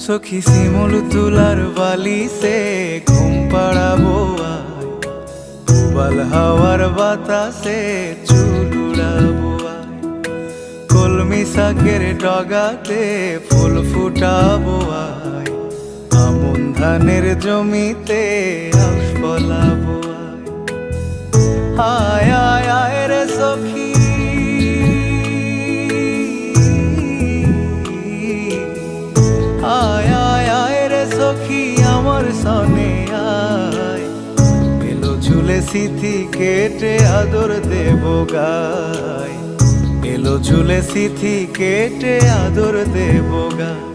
সখী শিমুল তুলার বালিশে ঘুম পাড়াবো আয়, উবাল হাওয়ার বাতাসে চুল উড়াবো আয়, কলমি শাকের ডগাতে ফুল ফুটাবো আয়, আমন ধানের জমিতে আউশ ফলাবো আয়। আয় আয় আয় রে সখী, আয় আয় আয় রে সখী আমার সনে আয়, এলো ঝুলে সিথি কেটে আদর দেব গায়, এলো ঝুলে সিথি কেটে আদর দেব গায়।